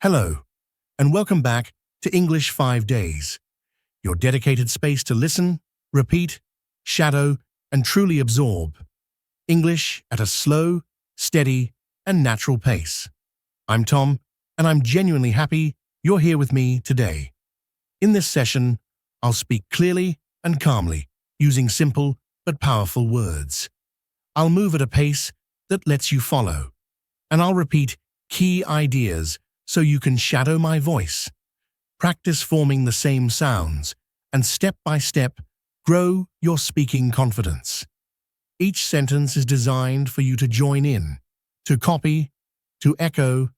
Hello, and welcome back to English 5 Days, your dedicated space to listen, repeat, shadow, and truly absorb English at a slow, steady, and natural pace. I'm Tom, and I'm genuinely happy you're here with me today. In this session, I'll speak clearly and calmly, using simple but powerful words. I'll move at a pace that lets you follow, and I'll repeat key ideas so you can shadow my voice. Practice forming the same sounds, and step by step, grow your speaking confidence. Each sentence is designed for you to join in, to copy, to echo,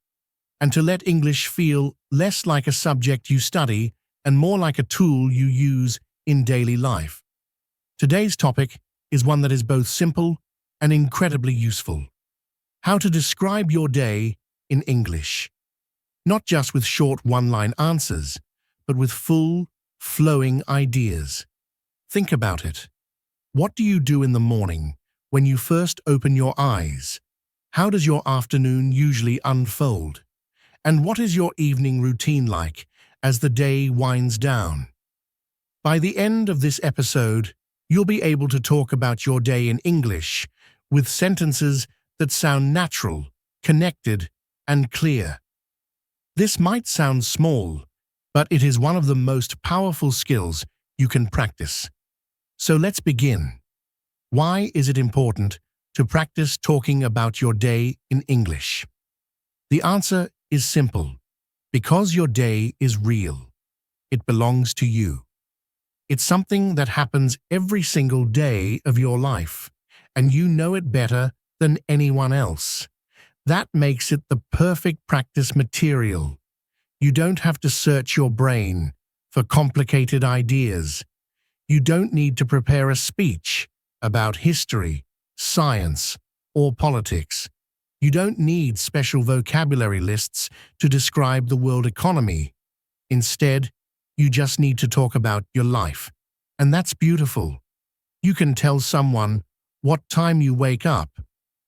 and to let English feel less like a subject you study and more like a tool you use in daily life. Today's topic is one that is both simple and incredibly useful. How to describe your day in English. Not just with short one-line answers, but with full, flowing ideas. Think about it. What do you do in the morning when you first open your eyes? How does your afternoon usually unfold? And what is your evening routine like as the day winds down? By the end of this episode, you'll be able to talk about your day in English with sentences that sound natural, connected, and clear. This might sound small, but it is one of the most powerful skills you can practice. So let's begin. Why is it important to practice talking about your day in English? The answer is simple. Because your day is real. It belongs to you. It's something that happens every single day of your life, and you know it better than anyone else. That makes it the perfect practice material. You don't have to search your brain for complicated ideas. You don't need to prepare a speech about history, science, or politics. You don't need special vocabulary lists to describe the world economy. Instead, you just need to talk about your life. And that's beautiful. You can tell someone what time you wake up,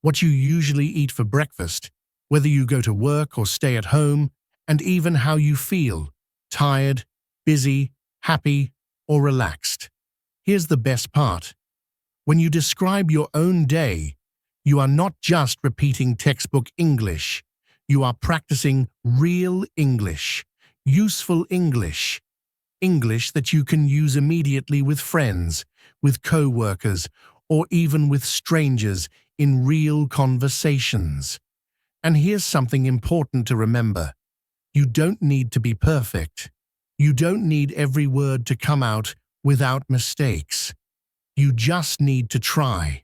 what you usually eat for breakfast, whether you go to work or stay at home, and even how you feel, tired, busy, happy, or relaxed. Here's the best part. When you describe your own day, you are not just repeating textbook English. You are practicing real English, useful English, English that you can use immediately with friends, with co-workers, or even with strangers in real conversations. And here's something important to remember. You don't need to be perfect. You don't need every word to come out without mistakes. You just need to try.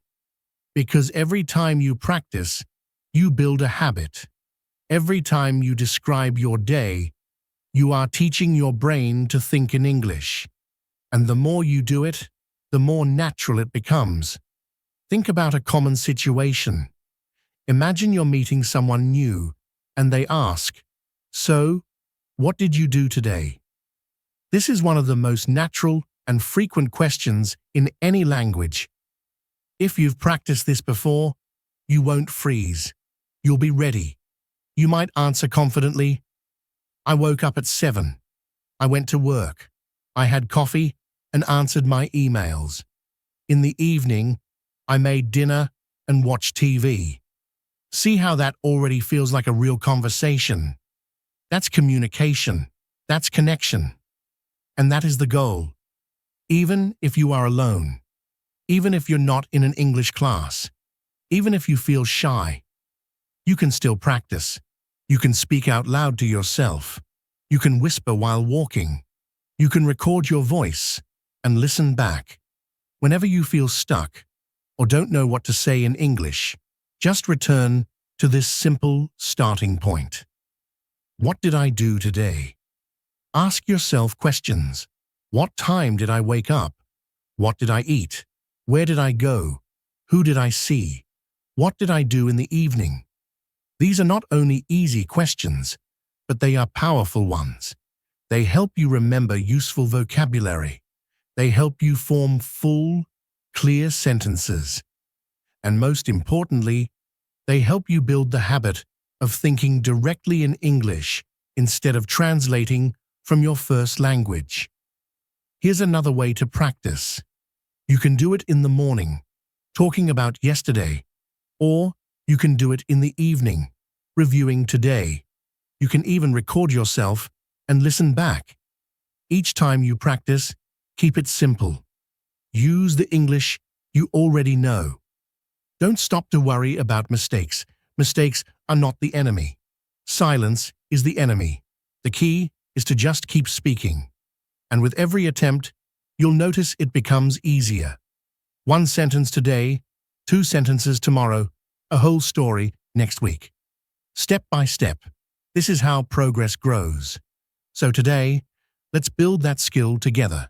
Because every time you practice, you build a habit. Every time you describe your day, you are teaching your brain to think in English. And the more you do it, the more natural it becomes. Think about a common situation. Imagine you're meeting someone new, and they ask, "So, what did you do today?" This is one of the most natural and frequent questions in any language. If you've practiced this before, you won't freeze. You'll be ready. You might answer confidently, "I woke up at 7. I went to work. I had coffee and answered my emails. In the evening, I made dinner and watched TV." See how that already feels like a real conversation? That's communication. That's connection. And that is the goal. Even if you are alone, even if you're not in an English class, even if you feel shy, you can still practice. You can speak out loud to yourself. You can whisper while walking. You can record your voice and listen back. Whenever you feel stuck or don't know what to say in English, just return to this simple starting point. What did I do today? Ask yourself questions. What time did I wake up? What did I eat? Where did I go? Who did I see? What did I do in the evening? These are not only easy questions, but they are powerful ones. They help you remember useful vocabulary. They help you form full, clear sentences. And most importantly, they help you build the habit of thinking directly in English instead of translating from your first language. Here's another way to practice. You can do it in the morning, talking about yesterday, or you can do it in the evening, reviewing today. You can even record yourself and listen back. Each time you practice, keep it simple. Use the English you already know. Don't stop to worry about mistakes. Mistakes are not the enemy. Silence is the enemy. The key is to just keep speaking. And with every attempt, you'll notice it becomes easier. 1 sentence today, 2 sentences tomorrow, a whole story next week. Step by step, this is how progress grows. So today, let's build that skill together.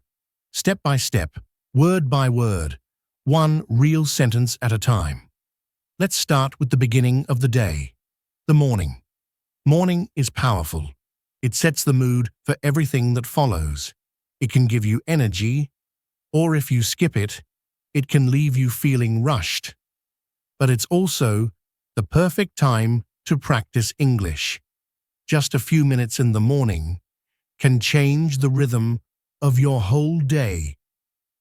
Step by step, word by word, 1 real sentence at a time. Let's start with the beginning of the day, the morning. Morning is powerful. It sets the mood for everything that follows. It can give you energy, or if you skip it, it can leave you feeling rushed. But it's also the perfect time to practice English. Just a few minutes in the morning can change the rhythm of your whole day.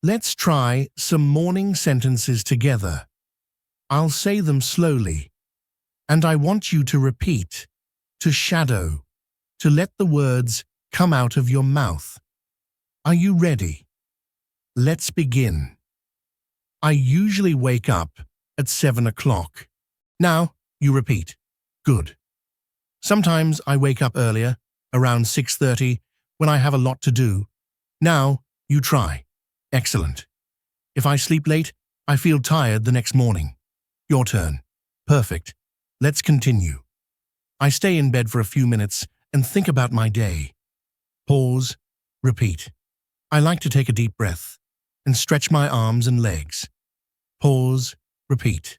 Let's try some morning sentences together. I'll say them slowly, and I want you to repeat, to shadow, to let the words come out of your mouth. Are you ready? Let's begin. I usually wake up at 7 o'clock. Now, you repeat. Good. Sometimes I wake up earlier, around 6:30, when I have a lot to do. Now, you try. Excellent. If I sleep late, I feel tired the next morning. Your turn. Perfect. Let's continue. I stay in bed for a few minutes and think about my day. Pause. Repeat. I like to take a deep breath and stretch my arms and legs. Pause. Repeat.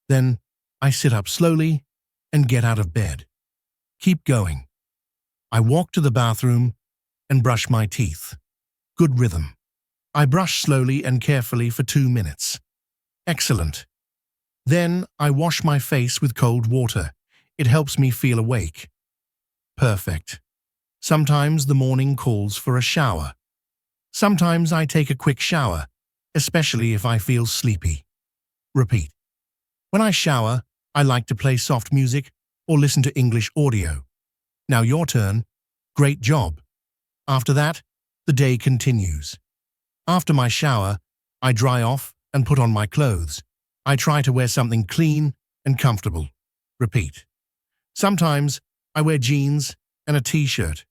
Then I sit up slowly and get out of bed. Keep going. I walk to the bathroom and brush my teeth. Good rhythm. I brush slowly and carefully for 2 minutes. Excellent. Then I wash my face with cold water. It helps me feel awake. Perfect. Sometimes the morning calls for a shower. Sometimes I take a quick shower, especially if I feel sleepy. Repeat. When I shower, I like to play soft music or listen to English audio. Now your turn. Great job. After that, the day continues. After my shower, I dry off and put on my clothes. I try to wear something clean and comfortable. Repeat. Sometimes I wear jeans and a t-shirt.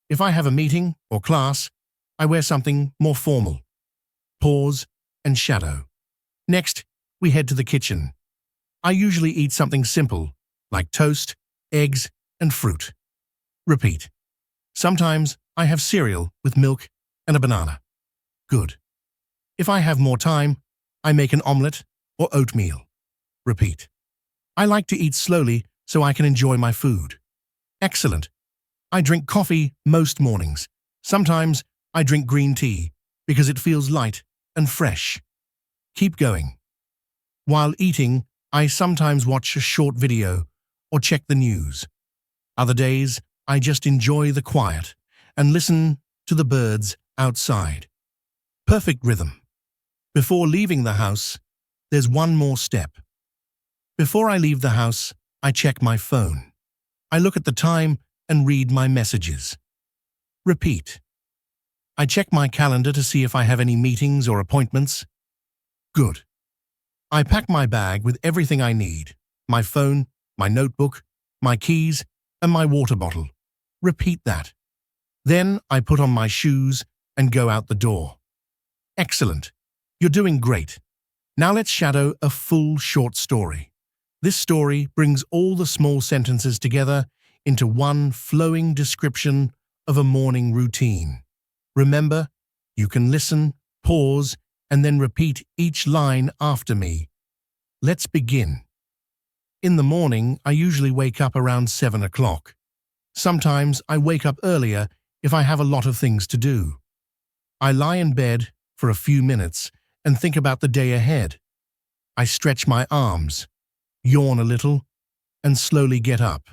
If I have a meeting or class, I wear something more formal. Pause and shadow. Next, we head to the kitchen. I usually eat something simple, like toast, eggs, and fruit. Repeat. Sometimes I have cereal with milk and a banana. Good. If I have more time, I make an omelette or oatmeal. Repeat. I like to eat slowly so I can enjoy my food. Excellent. I drink coffee most mornings. Sometimes I drink green tea because it feels light and fresh. Keep going. While eating, I sometimes watch a short video or check the news. Other days, I just enjoy the quiet and listen to the birds outside. Perfect rhythm. Before leaving the house, there's one more step. Before I leave the house, I check my phone. I look at the time and read my messages. Repeat. I check my calendar to see if I have any meetings or appointments. Good. I pack my bag with everything I need, my phone, my notebook, my keys, and my water bottle. Repeat that. Then I put on my shoes and go out the door. Excellent. You're doing great. Now let's shadow a full short story. This story brings all the small sentences together into one flowing description of a morning routine. Remember, you can listen, pause, and then repeat each line after me. Let's begin. In the morning, I usually wake up around 7 o'clock. Sometimes I wake up earlier if I have a lot of things to do. I lie in bed for a few minutes and think about the day ahead. I stretch my arms, yawn a little, and slowly get up.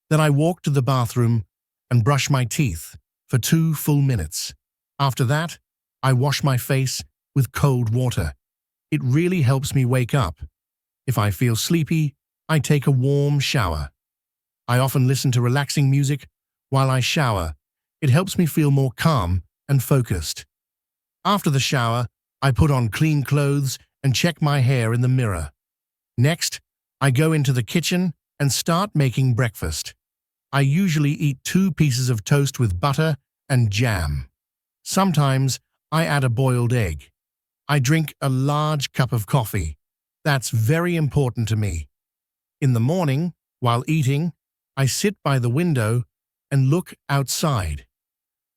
Then I walk to the bathroom and brush my teeth for 2 full minutes. After that, I wash my face with cold water. It really helps me wake up. If I feel sleepy, I take a warm shower. I often listen to relaxing music while I shower. It helps me feel more calm and focused. After the shower, I put on clean clothes and check my hair in the mirror. Next, I go into the kitchen and start making breakfast. I usually eat 2 pieces of toast with butter and jam. Sometimes I add a boiled egg. I drink a large cup of coffee. That's very important to me. In the morning, while eating, I sit by the window and look outside.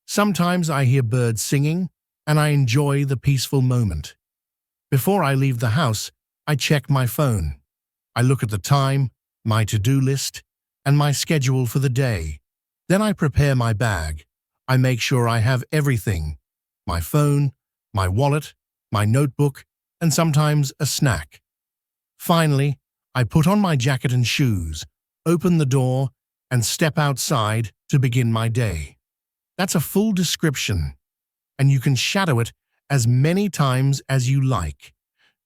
Sometimes I hear birds singing, and I enjoy the peaceful moment. Before I leave the house, I check my phone. I look at the time, my to-do list, and my schedule for the day. Then I prepare my bag. I make sure I have everything: my phone, my wallet, my notebook, and sometimes a snack. Finally, I put on my jacket and shoes, open the door, and step outside to begin my day. That's a full description, and you can shadow it as many times as you like.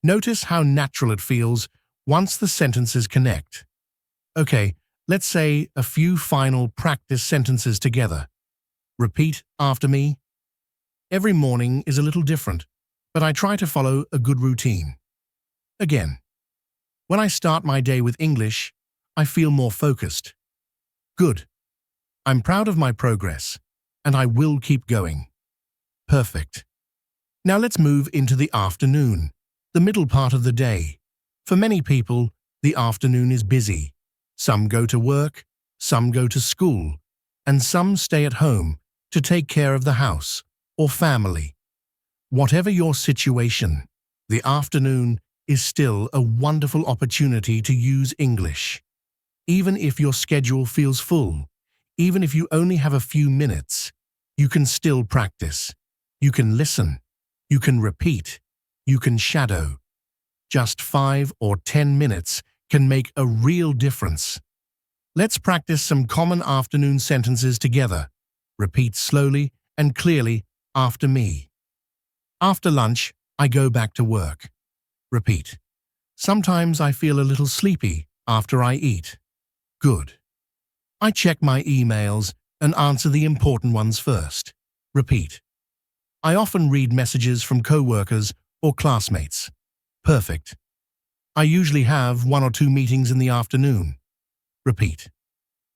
Notice how natural it feels once the sentences connect. Okay, let's say a few final practice sentences together. Repeat after me. Every morning is a little different, but I try to follow a good routine. Again, when I start my day with English, I feel more focused. Good. I'm proud of my progress, and I will keep going. Perfect. Now let's move into the afternoon, the middle part of the day. For many people, the afternoon is busy. Some go to work, some go to school, and some stay at home to take care of the house or family. Whatever your situation, the afternoon is still a wonderful opportunity to use English. Even if your schedule feels full, even if you only have a few minutes, you can still practice. You can listen. You can repeat. You can shadow. Just 5 or 10 minutes can make a real difference. Let's practice some common afternoon sentences together. Repeat slowly and clearly after me. After lunch, I go back to work. Repeat. Sometimes I feel a little sleepy after I eat. Good. I check my emails and answer the important ones first. Repeat. I often read messages from coworkers or classmates. Perfect. I usually have 1 or 2 meetings in the afternoon. Repeat.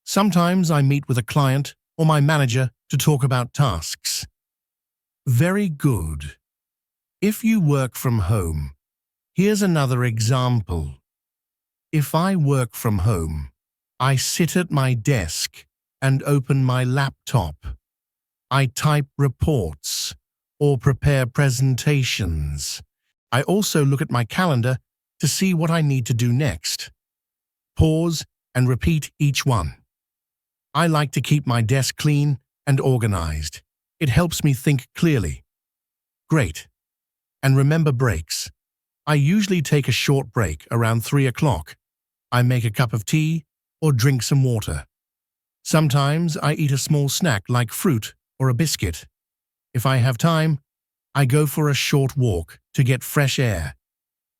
Sometimes I meet with a client or my manager to talk about tasks. Very good. If you work from home, here's another example. If I work from home, I sit at my desk and open my laptop. I type reports or prepare presentations. I also look at my calendar to see what I need to do next. Pause and repeat each one. I like to keep my desk clean and organized. It helps me think clearly. Great. And remember breaks. I usually take a short break around 3 o'clock. I make a cup of tea or drink some water. Sometimes I eat a small snack like fruit or a biscuit. If I have time, I go for a short walk to get fresh air.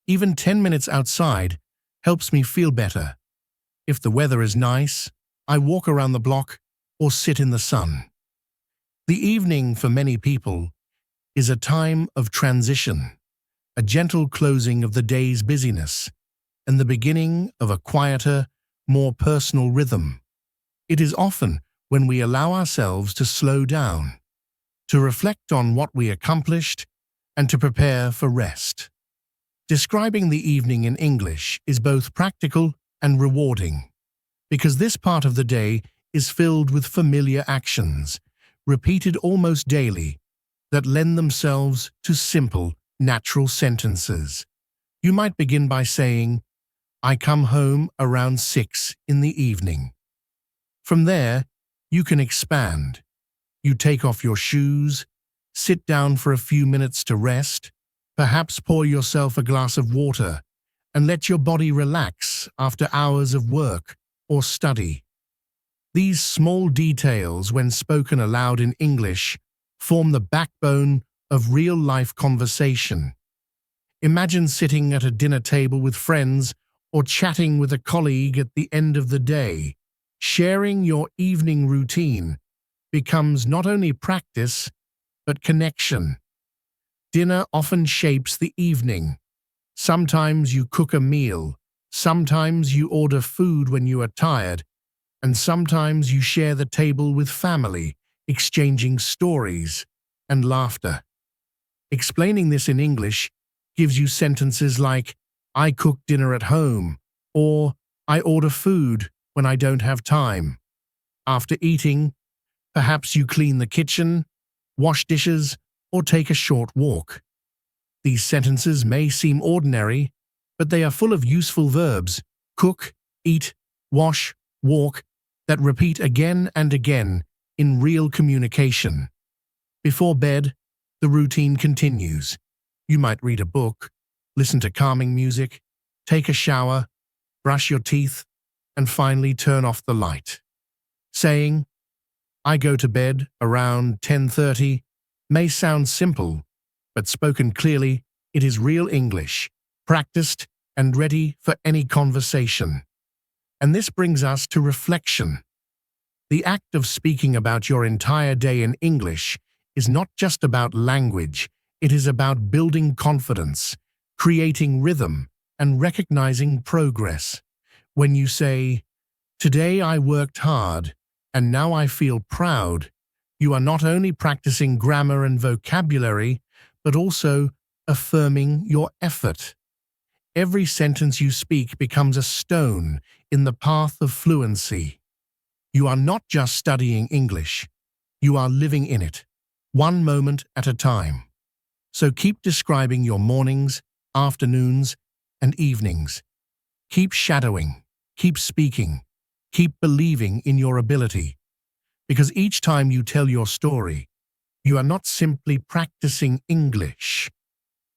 Even 10 minutes outside helps me feel better. If the weather is nice, I walk around the block or sit in the sun. The evening for many people is a time of transition, a gentle closing of the day's busyness, and the beginning of a quieter, more personal rhythm. It is often when we allow ourselves to slow down, to reflect on what we accomplished, and to prepare for rest. Describing the evening in English is both practical and rewarding, because this part of the day is filled with familiar actions, repeated almost daily, that lend themselves to simple, natural sentences. You might begin by saying, I come home around 6 in the evening. From there, you can expand. You take off your shoes, sit down for a few minutes to rest, perhaps pour yourself a glass of water, and let your body relax after hours of work or study. These small details, when spoken aloud in English, form the backbone of real-life conversation. Imagine sitting at a dinner table with friends or chatting with a colleague at the end of the day. Sharing your evening routine becomes not only practice, but connection. Dinner often shapes the evening. Sometimes you cook a meal, sometimes you order food when you are tired, and sometimes you share the table with family, exchanging stories and laughter. Explaining this in English gives you sentences like, "I cook dinner at home," or "I order food when I don't have time." After eating, perhaps you clean the kitchen, wash dishes, or take a short walk. These sentences may seem ordinary, but they are full of useful verbs: cook, eat, wash, walk, that repeat again and again in real communication. Before bed, the routine continues. You might read a book, listen to calming music, take a shower, brush your teeth, and finally turn off the light. Saying, "I go to bed around 10:30 may sound simple, but spoken clearly, it is real English, practiced and ready for any conversation. And this brings us to reflection. The act of speaking about your entire day in English is not just about language, it is about building confidence, creating rhythm, and recognizing progress. When you say, "Today I worked hard, and now I feel proud," you are not only practicing grammar and vocabulary, but also affirming your effort. Every sentence you speak becomes a stone in the path of fluency. You are not just studying English, you are living in it, one moment at a time. So keep describing your mornings, afternoons, and evenings. Keep shadowing, keep speaking, keep believing in your ability. Because each time you tell your story, you are not simply practicing English.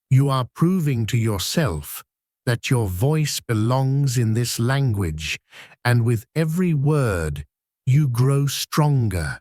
You are proving to yourself that your voice belongs in this language, and with every word, you grow stronger.